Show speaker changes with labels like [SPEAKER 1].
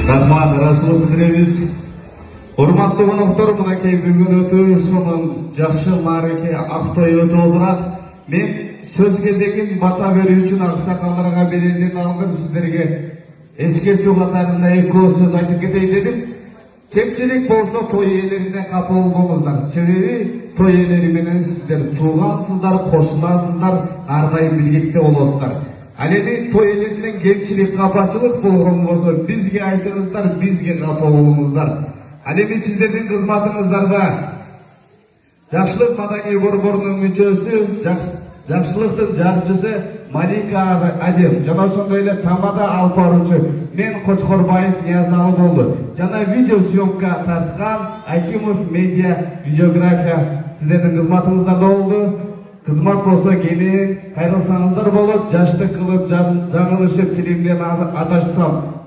[SPEAKER 1] Рахмат, расылы білдіреміз. Урматтуу коноктор, мынакей бүгүн өтүү сонун жакшы маареке Актой өтүп отурат. Мен сөз кезегин бата берүү үчүн аксакалдарга беренден алдын сиздерге эскертүү катарында экөө сөз айтып кетейин дедим. Кемчилик болсо той ээлерине капа болбоңуздар. Себеби той ээлери менен сиздер туугансыздар, кошунасыздар, ар дайым биргекте болосуздар. Ал эми той ээлеринен кемчилик, капачылык болгон болсо бизге айтыңыздар, бизге капа болуңуздар. Ал эми сиздердин кызматыңыздарда Жакшылык маданий борборунун мүчөсү, жакшылыктын жарчысы Малика Адем жана ошондой эле тамада алып баруучу мен Кочкорбаев Ниязалы болду. Жана видео съемка тарткан Акимов медиа видеография сиздердин кызматыңыздарда болду. Кызмат болсо кийин кайрылсаңыздар болот. Жаштык кылып, жаңылышып, тилимден адашсам